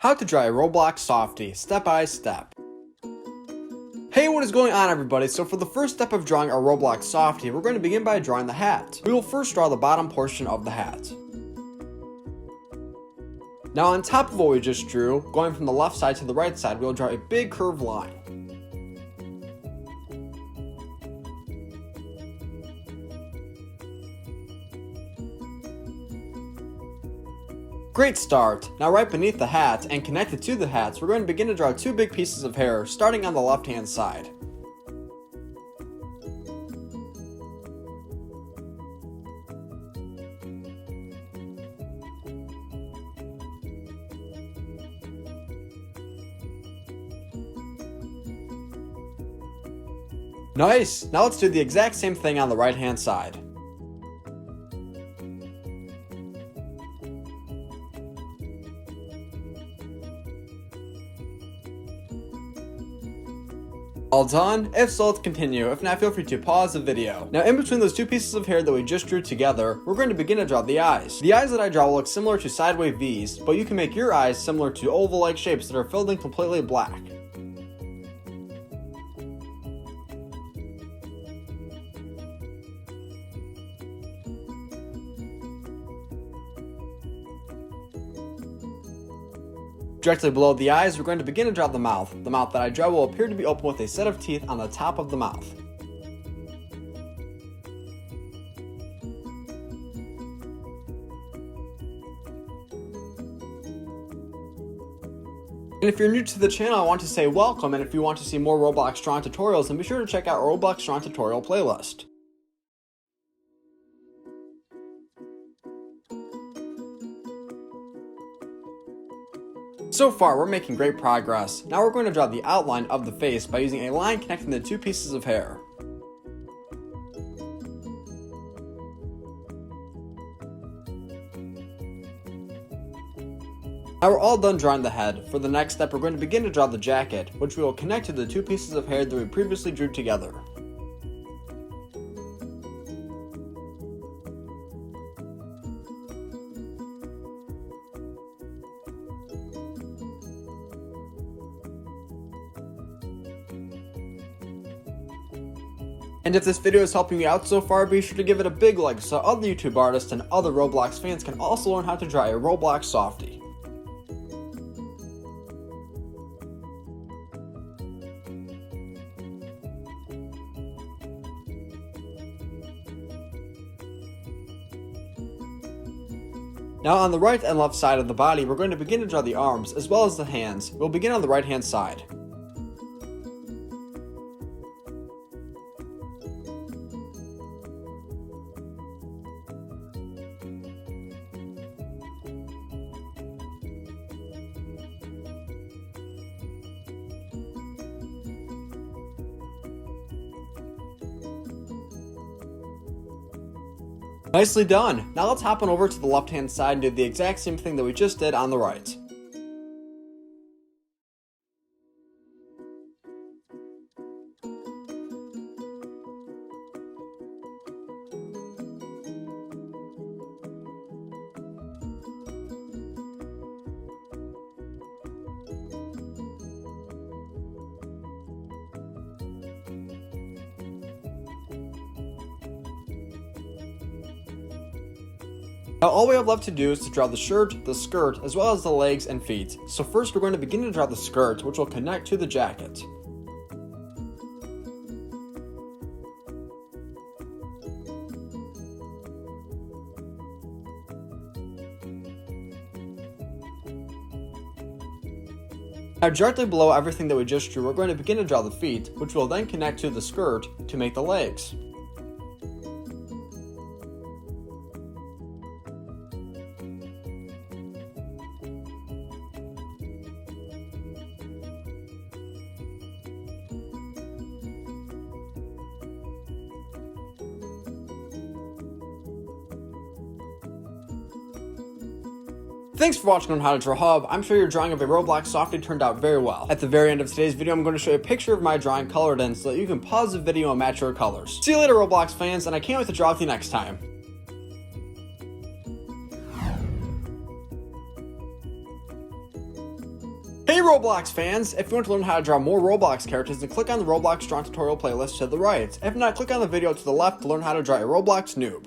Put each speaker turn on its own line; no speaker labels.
How to draw a Roblox Softie, step by step. Hey, what is going on everybody? So for the first step of drawing our Roblox Softie, we're going to begin by drawing the hat. We will first draw the bottom portion of the hat. Now on top of what we just drew, going from the left side to the right side, we will draw a big curved line. Great start! Now right beneath the hat and connected to the hats, we're going to begin to draw two big pieces of hair, starting on the left hand side. Nice! Now let's do the exact same thing on the right hand side. All done? If so, let's continue. If not, feel free to pause the video. Now in between those two pieces of hair that we just drew together, we're going to begin to draw the eyes. The eyes that I draw will look similar to sideways V's, but you can make your eyes similar to oval-like shapes that are filled in completely black. Directly below the eyes, we're going to begin to draw the mouth. The mouth that I draw will appear to be open with a set of teeth on the top of the mouth. And if you're new to the channel, I want to say welcome, and if you want to see more Roblox drawing tutorials, then be sure to check out our Roblox drawing tutorial playlist. So far, we're making great progress. Now we're going to draw the outline of the face by using a line connecting the two pieces of hair. Now we're all done drawing the head. For the next step, we're going to begin to draw the jacket, which we will connect to the two pieces of hair that we previously drew together. And if this video is helping you out so far, be sure to give it a big like so other YouTube artists and other Roblox fans can also learn how to draw a Roblox Softie. Now on the right and left side of the body, we're going to begin to draw the arms as well as the hands. We'll begin on the right hand side. Nicely done! Now let's hop on over to the left hand side and do the exact same thing that we just did on the right. Now all we have left to do is to draw the shirt, the skirt, as well as the legs and feet. So first we're going to begin to draw the skirt, which will connect to the jacket. Now directly below everything that we just drew, we're going to begin to draw the feet, which will then connect to the skirt to make the legs. Thanks for watching on How to Draw Hub. I'm sure your drawing of a Roblox Softie turned out very well. At the very end of today's video, I'm going to show you a picture of my drawing colored in so that you can pause the video and match your colors. See you later, Roblox fans, and I can't wait to draw with you next time. Hey Roblox fans! If you want to learn how to draw more Roblox characters, then click on the Roblox Drawing Tutorial playlist to the right. If not, click on the video to the left to learn how to draw a Roblox noob.